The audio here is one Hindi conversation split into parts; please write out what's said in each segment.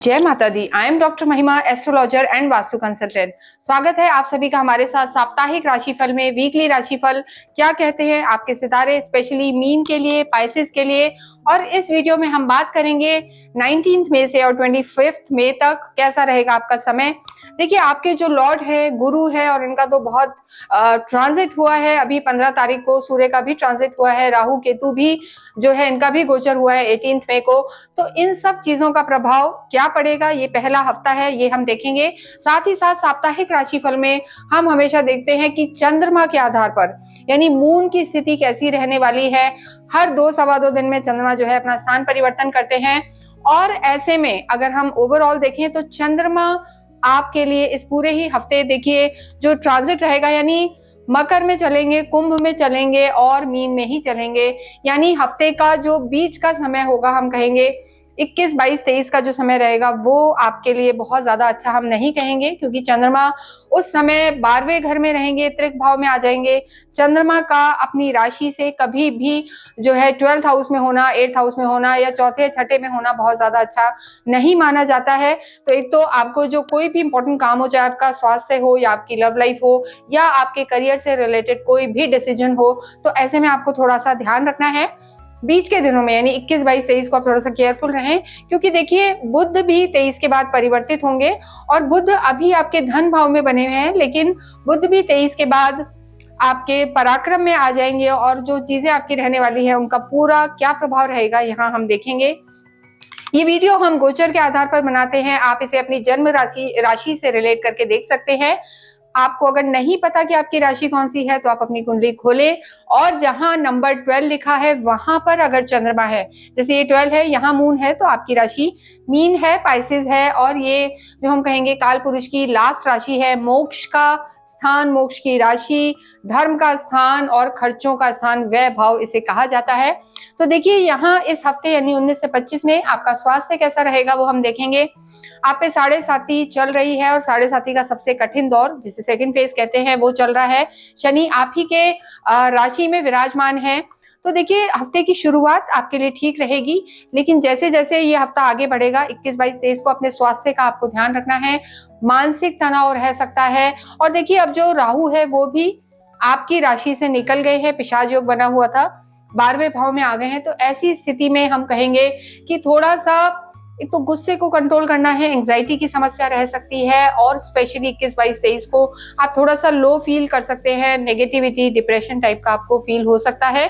जय माता दी। आई एम डॉक्टर महिमा, एस्ट्रोलॉजर एंड वास्तु कंसल्टेंट। स्वागत है आप सभी का हमारे साथ साप्ताहिक राशिफल में। वीकली राशिफल क्या कहते हैं आपके सितारे, स्पेशली मीन के लिए, पाइसेस के लिए। और इस वीडियो में हम बात करेंगे 19 मई से और 25 मई तक कैसा रहेगा आपका समय। देखिए, आपके जो लॉर्ड है गुरु है और इनका तो बहुत ट्रांजिट हुआ है। अभी 15 तारीख को सूर्य का भी ट्रांजिट हुआ है, राहु केतु भी जो है इनका भी गोचर हुआ है 18 मई को। तो इन सब चीजों का प्रभाव क्या पड़ेगा, ये पहला हफ्ता है, ये हम देखेंगे। साथ ही साथ साप्ताहिक राशिफल में हम हमेशा देखते हैं कि चंद्रमा के आधार पर यानी मून की स्थिति कैसी रहने वाली है। हर 2-2.25 दिन में चंद्रमा जो है अपना स्थान परिवर्तन करते हैं। और ऐसे में अगर हम ओवरऑल देखें तो चंद्रमा आपके लिए इस पूरे ही हफ्ते देखिए जो ट्रांजिट रहेगा, यानी मकर में चलेंगे, कुंभ में चलेंगे और मीन में ही चलेंगे। यानी हफ्ते का जो बीच का समय होगा, हम कहेंगे 21, 22, 23 का जो समय रहेगा वो आपके लिए बहुत ज्यादा अच्छा हम नहीं कहेंगे, क्योंकि चंद्रमा उस समय 12वें घर में रहेंगे, त्रिक भाव में आ जाएंगे। चंद्रमा का अपनी राशि से कभी भी जो है 12th हाउस में होना, 8th हाउस में होना या चौथे छठे में होना बहुत ज्यादा अच्छा नहीं माना जाता है। तो एक तो आपको जो कोई भी इंपॉर्टेंट काम हो, चाहे आपका स्वास्थ्य हो या आपकी लव लाइफ हो या आपके करियर से रिलेटेड कोई भी डिसीजन हो, तो ऐसे में आपको थोड़ा सा ध्यान रखना है बीच के दिनों में, यानी 21, 22, 23 को आप थोड़ा सा केयरफुल रहें। क्योंकि देखिए बुध भी 23 के बाद परिवर्तित होंगे और बुध अभी आपके धन भाव में बने हुए हैं, लेकिन बुध भी 23 के बाद आपके पराक्रम में आ जाएंगे और जो चीजें आपकी रहने वाली है उनका पूरा क्या प्रभाव रहेगा यहाँ हम देखेंगे। ये वीडियो हम गोचर के आधार पर बनाते हैं, आप इसे अपनी जन्म राशि से रिलेट करके देख सकते हैं। आपको अगर नहीं पता कि आपकी राशि कौन सी है तो आप अपनी कुंडली खोलें और जहां नंबर 12 लिखा है वहां पर अगर चंद्रमा है, जैसे ये 12 है, यहाँ मून है, तो आपकी राशि मीन है, पाइसेस है। और ये जो हम कहेंगे काल पुरुष की लास्ट राशि है, मोक्ष का स्थान, मोक्ष की राशि, धर्म का स्थान और खर्चों का स्थान, व्यय भाव इसे कहा जाता है। तो देखिए यहाँ इस हफ्ते यानी 19 से 25 में आपका स्वास्थ्य कैसा रहेगा वो हम देखेंगे। आप पे 7.5 चल रही है और 7.5 का सबसे कठिन दौर जिसे सेकंड फेज कहते हैं वो चल रहा है। शनि आप ही के राशि में विराजमान है। तो देखिए हफ्ते की शुरुआत आपके लिए ठीक रहेगी, लेकिन जैसे जैसे ये हफ्ता आगे बढ़ेगा 21, 22, 23 को अपने स्वास्थ्य का आपको ध्यान रखना है। मानसिक तनाव रह सकता है। और देखिए अब जो राहु है वो भी आपकी राशि से निकल गए हैं, पिशाच योग बना हुआ था, 12वें भाव में आ गए हैं। तो ऐसी स्थिति में हम कहेंगे कि थोड़ा सा एक तो गुस्से को कंट्रोल करना है, एंजाइटी की समस्या रह सकती है और स्पेशली 21, 22, 23 को आप थोड़ा सा लो फील कर सकते हैं, नेगेटिविटी, डिप्रेशन टाइप का आपको फील हो सकता है।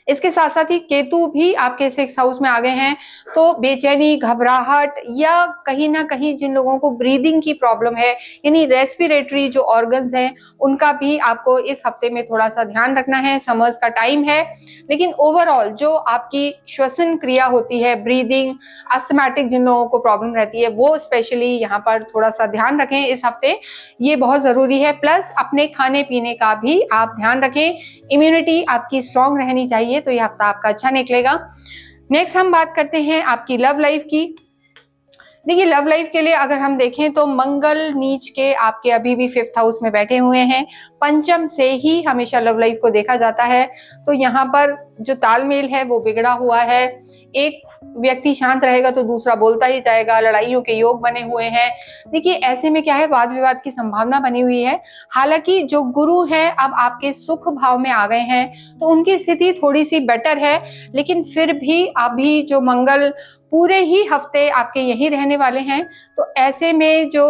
इसके साथ साथ ही केतु भी आपके 6th हाउस में आ गए हैं, तो बेचैनी, घबराहट या कहीं ना कहीं जिन लोगों को ब्रीदिंग की प्रॉब्लम है यानी रेस्पिरेटरी जो ऑर्गन्स हैं उनका भी आपको इस हफ्ते में थोड़ा सा ध्यान रखना है। समर्स का टाइम है, लेकिन ओवरऑल जो आपकी श्वसन क्रिया होती है, ब्रीदिंग, अस्थमैटिक जिन लोगों को प्रॉब्लम रहती है वो स्पेशली यहाँ पर थोड़ा सा ध्यान रखें इस हफ्ते, ये बहुत जरूरी है। प्लस अपने खाने पीने का भी आप ध्यान रखें, इम्यूनिटी आपकी स्ट्रांग रहनी चाहिए, तो यह हफ्ता आपका अच्छा निकलेगा। नेक्स्ट हम बात करते हैं आपकी लव लाइफ की। देखिए लव लाइफ के लिए अगर हम देखें तो मंगल नीच के आपके अभी भी 5th हाउस में बैठे हुए हैं। पंचम से ही हमेशा लव लाइफ को देखा जाता है, तो यहाँ पर जो तालमेल है वो बिगड़ा हुआ है। एक व्यक्ति शांत रहेगा तो दूसरा बोलता ही जाएगा, लड़ाइयों के योग बने हुए हैं। देखिए ऐसे में क्या है, वाद विवाद की संभावना बनी हुई है। हालांकि जो गुरु हैं अब आपके सुख भाव में आ गए हैं तो उनकी स्थिति थोड़ी सी बेटर है, लेकिन फिर भी अभी जो मंगल पूरे ही हफ्ते आपके यही रहने वाले हैं। तो ऐसे में जो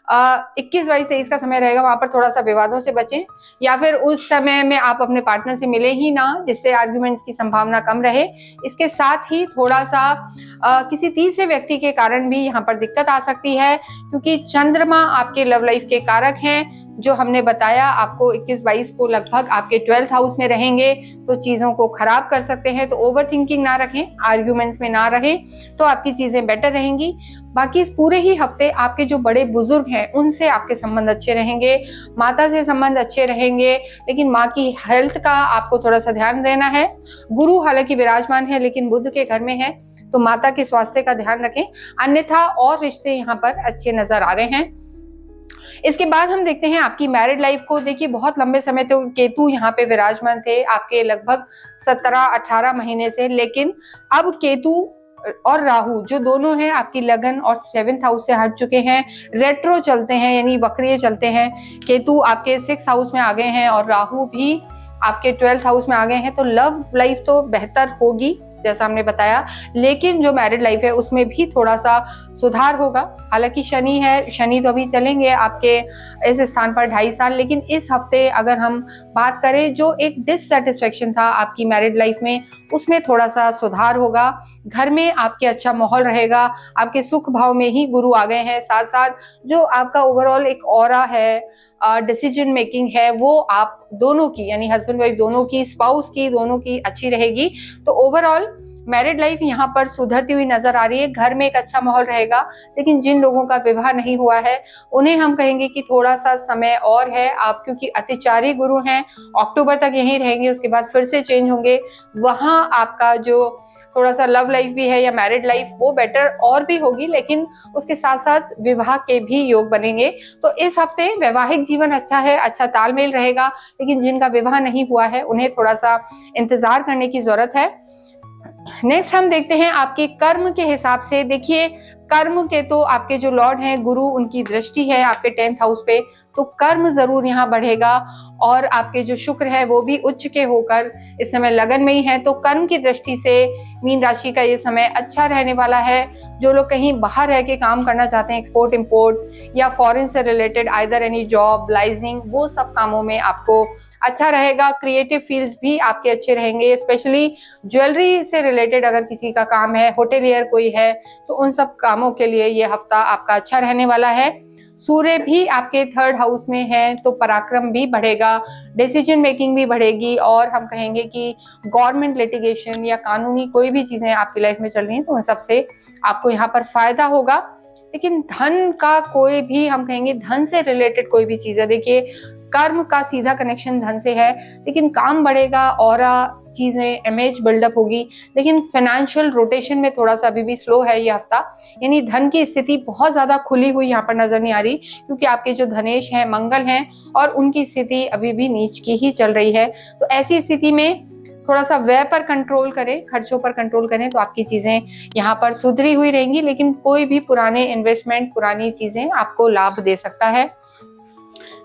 21, 22, 23 का समय रहेगा वहां पर थोड़ा सा विवादों से बचें, या फिर उस समय में आप अपने पार्टनर से मिले ही ना, जिससे आर्ग्यूमेंट्स की संभावना कम रहे। इसके साथ ही थोड़ा सा किसी तीसरे व्यक्ति के कारण भी यहाँ पर दिक्कत आ सकती है, क्योंकि चंद्रमा आपके लव लाइफ के कारक हैं। जो हमने बताया आपको 21, 22 को लगभग आपके 12th हाउस में रहेंगे तो चीजों को खराब कर सकते हैं। तो ओवर थिंकिंग ना रखें, आर्ग्यूमेंट्स में ना रहें, तो आपकी चीजें बेटर रहेंगी। बाकी इस पूरे ही हफ्ते आपके जो बड़े बुजुर्ग हैं उनसे आपके संबंध अच्छे रहेंगे, माता से संबंध अच्छे रहेंगे, लेकिन माँ की हेल्थ का आपको थोड़ा सा ध्यान देना है। गुरु हालांकि विराजमान है लेकिन बुध के घर में है, तो माता के स्वास्थ्य का ध्यान रखें। अन्यथा और रिश्ते यहाँ पर अच्छे नजर आ रहे हैं। इसके बाद हम देखते हैं आपकी मैरिड लाइफ को। देखिए बहुत लंबे समय तो केतु यहाँ पे विराजमान थे आपके लगभग 17-18 महीने से, लेकिन अब केतु और राहु जो दोनों हैं आपकी लगन और 7th हाउस से हट चुके हैं, रेट्रो चलते हैं यानी वक्रीय चलते हैं। केतु आपके 6th हाउस में आ गए हैं और राहु भी आपके 12th हाउस में आ गए हैं। तो लव लाइफ तो बेहतर होगी जैसा हमने बताया, लेकिन जो मैरिड लाइफ है उसमें भी थोड़ा सा सुधार होगा। हालांकि शनि है, शनि तो अभी चलेंगे आपके इस स्थान पर 2.5 साल, लेकिन इस हफ्ते अगर हम बात करें जो एक डिससेटिस्फेक्शन था आपकी मैरिड लाइफ में, उसमें थोड़ा सा सुधार होगा। घर में आपके अच्छा माहौल रहेगा, आपके सुख भाव में ही गुरु आ गए हैं। साथ साथ जो आपका ओवरऑल एक ऑरा है, डिसीजन मेकिंग है, वो आप दोनों की यानी हस्बैंड वाइफ दोनों की, स्पाउस की दोनों की अच्छी रहेगी। तो ओवरऑल मैरिड लाइफ यहाँ पर सुधरती हुई नजर आ रही है। घर में एक अच्छा माहौल रहेगा, लेकिन जिन लोगों का विवाह नहीं हुआ है उन्हें हम कहेंगे कि थोड़ा सा समय और है। आप क्योंकि अतिचारी गुरु हैं, अक्टूबर तक यहीं रहेंगे, उसके बाद फिर से चेंज होंगे। वहां आपका जो थोड़ा सा लव लाइफ भी है या मैरिड लाइफ वो बेटर और भी होगी, लेकिन उसके साथ साथ विवाह के भी योग बनेंगे। तो इस हफ्ते वैवाहिक जीवन अच्छा है, अच्छा तालमेल रहेगा, लेकिन जिनका विवाह नहीं हुआ है उन्हें थोड़ा सा इंतजार करने की जरूरत है। नेक्स्ट हम देखते हैं आपके कर्म के हिसाब से। देखिए कर्म के तो आपके जो लॉर्ड हैं गुरु, उनकी दृष्टि है आपके 10th हाउस पे, तो कर्म जरूर यहाँ बढ़ेगा। और आपके जो शुक्र है वो भी उच्च के होकर इस समय लगन में ही है, तो कर्म की दृष्टि से मीन राशि का ये समय अच्छा रहने वाला है। जो लोग कहीं बाहर रह के काम करना चाहते हैं, एक्सपोर्ट इंपोर्ट या फॉरेन से रिलेटेड आइदर एनी जॉब लाइजिंग, वो सब कामों में आपको अच्छा रहेगा। क्रिएटिव फील्ड्स भी आपके अच्छे रहेंगे, स्पेशली ज्वेलरी से रिलेटेड अगर किसी का काम है, होटेलियर कोई है, तो उन सब कामों के लिए ये हफ्ता आपका अच्छा रहने वाला है। सूर्य भी आपके 3rd हाउस में है, तो पराक्रम भी बढ़ेगा, डिसीजन मेकिंग भी बढ़ेगी। और हम कहेंगे कि गवर्नमेंट लिटिगेशन या कानूनी कोई भी चीजें आपकी लाइफ में चल रही हैं तो उन सब से आपको यहाँ पर फायदा होगा। लेकिन धन का कोई भी हम कहेंगे धन से रिलेटेड कोई भी चीज है, देखिए कर्म का सीधा कनेक्शन धन से है, लेकिन काम बढ़ेगा और चीजें इमेज बिल्डअप होगी। लेकिन फाइनेंशियल रोटेशन में थोड़ा सा अभी भी स्लो है ये हफ्ता, यानी धन की स्थिति बहुत ज्यादा खुली हुई यहाँ पर नजर नहीं आ रही, क्योंकि आपके जो धनेश हैं मंगल हैं और उनकी स्थिति अभी भी नीच की ही चल रही है। तो ऐसी स्थिति में थोड़ा सा व्यय पर कंट्रोल करें, खर्चों पर कंट्रोल करें, तो आपकी चीजें यहाँ पर सुधरी हुई रहेंगी। लेकिन कोई भी पुराने इन्वेस्टमेंट, पुरानी चीजें आपको लाभ दे सकता है।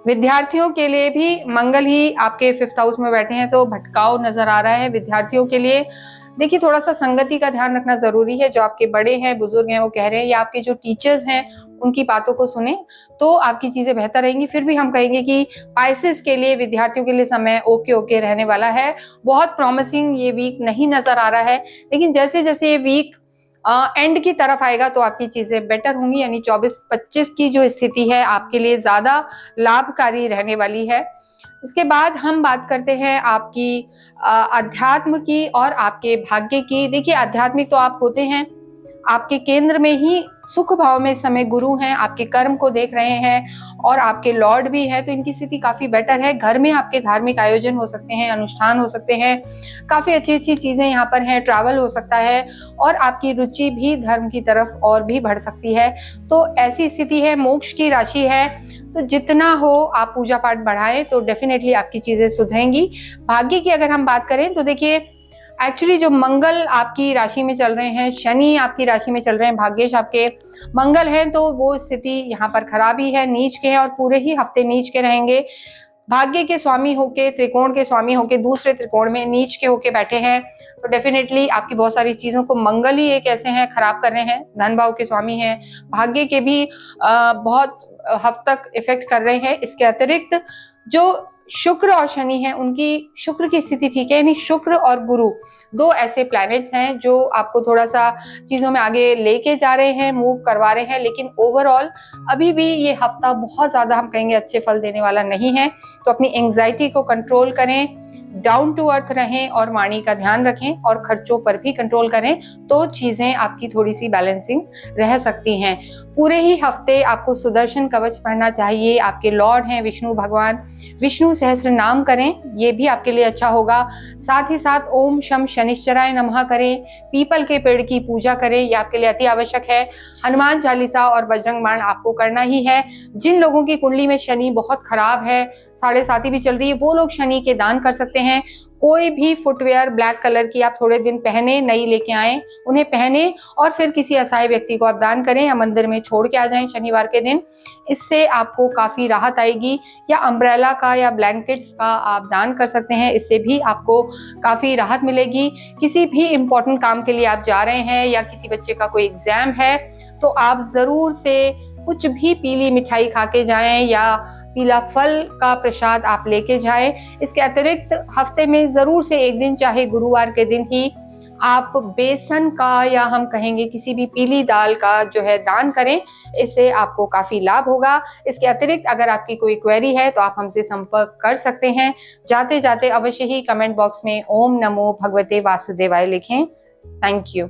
विद्यार्थियों के लिए भी मंगल ही आपके 5th हाउस में बैठे हैं, तो भटकाव नजर आ रहा है विद्यार्थियों के लिए। देखिए थोड़ा सा संगति का ध्यान रखना जरूरी है। जो आपके बड़े हैं, बुजुर्ग हैं, वो कह रहे हैं, या आपके जो टीचर्स हैं उनकी बातों को सुने तो आपकी चीजें बेहतर रहेंगी। फिर भी हम कहेंगे कि पाइसेस के लिए, विद्यार्थियों के लिए समय ओके ओके रहने वाला है। बहुत प्रॉमिसिंग ये वीक नहीं नजर आ रहा है, लेकिन जैसे जैसे ये वीक एंड की तरफ आएगा तो आपकी चीजें बेटर होंगी, यानी 24-25 की जो स्थिति है आपके लिए ज्यादा लाभकारी रहने वाली है। इसके बाद हम बात करते हैं आपकी अध्यात्म की और आपके भाग्य की। देखिए आध्यात्मिक तो आप होते हैं, आपके केंद्र में ही सुख भाव में इस समय गुरु हैं, आपके कर्म को देख रहे हैं और आपके लॉर्ड भी है, तो इनकी स्थिति काफी बेटर है। घर में आपके धार्मिक आयोजन हो सकते हैं, अनुष्ठान हो सकते हैं, काफी अच्छी अच्छी चीजें यहाँ पर हैं, ट्रैवल हो सकता है और आपकी रुचि भी धर्म की तरफ और भी बढ़ सकती है। तो ऐसी स्थिति है, मोक्ष की राशि है, तो जितना हो आप पूजा पाठ बढ़ाएं तो डेफिनेटली आपकी चीजें सुधरेंगी। भाग्य की अगर हम बात करें तो देखिए एक्चुअली जो मंगल आपकी राशि में चल रहे हैं, शनि आपकी राशि में चल रहे हैं, भाग्येश आपके मंगल हैं, तो वो स्थिति यहाँ पर खराबी है, नीच के हैं और पूरे ही हफ्ते नीच के रहेंगे। भाग्य के स्वामी होके, त्रिकोण के स्वामी होके दूसरे त्रिकोण में नीच के होके बैठे हैं, तो डेफिनेटली आपकी बहुत सारी चीजों को मंगल ही एक ऐसे हैं खराब कर रहे हैं। धन भाव के स्वामी हैं, भाग्य के भी बहुत हद तक इफेक्ट कर रहे हैं। इसके अतिरिक्त जो शुक्र और शनि है, उनकी शुक्र की स्थिति ठीक है, यानी शुक्र और गुरु दो ऐसे प्लैनेट्स हैं जो आपको थोड़ा सा चीजों में आगे लेके जा रहे हैं, मूव करवा रहे हैं। लेकिन ओवरऑल अभी भी ये हफ्ता बहुत ज्यादा हम कहेंगे अच्छे फल देने वाला नहीं है। तो अपनी एंजाइटी को कंट्रोल करें, डाउन टू अर्थ रहें और वाणी का ध्यान रखें और खर्चों पर भी कंट्रोल करें, तो चीजें आपकी थोड़ी सी बैलेंसिंग रह सकती हैं। पूरे ही हफ्ते आपको सुदर्शन कवच पढ़ना चाहिए। आपके लॉर्ड हैं विष्णु भगवान, विष्णु सहस्त्र नाम करें, ये भी आपके लिए अच्छा होगा। साथ ही साथ ओम शम शनिश्चराय नमः करें, पीपल के पेड़ की पूजा करें, ये आपके लिए अति आवश्यक है। हनुमान चालीसा और बजरंग बाण आपको करना ही है। जिन लोगों की कुंडली में शनि बहुत खराब है, 7.5 भी चल रही है, वो लोग शनि के दान कर सकते हैं। कोई भी फुटवेयर ब्लैक कलर की आप थोड़े दिन पहने, नई लेके आए, उन्हें पहने और फिर किसी असहाय व्यक्ति को आप दान करें या मंदिर में छोड़ के आ जाएं शनिवार के दिन। इससे आपको काफ़ी राहत आएगी। या अम्ब्रेला का या ब्लैंकेट्स का आप दान कर सकते हैं, इससे भी आपको काफ़ी राहत मिलेगी। किसी भी इम्पोर्टेंट काम के लिए आप जा रहे हैं या किसी बच्चे का कोई एग्ज़ाम है, तो आप ज़रूर से कुछ भी पीली मिठाई खा के जाएं या पीला फल का प्रसाद आप लेके जाएं। इसके अतिरिक्त हफ्ते में ज़रूर से एक दिन, चाहे गुरुवार के दिन ही, आप बेसन का या हम कहेंगे किसी भी पीली दाल का जो है दान करें। इससे आपको काफ़ी लाभ होगा। इसके अतिरिक्त अगर आपकी कोई क्वेरी है तो आप हमसे संपर्क कर सकते हैं। जाते जाते अवश्य ही कमेंट बॉक्स में ओम नमो भगवते वासुदेवाय लिखें। Thank you.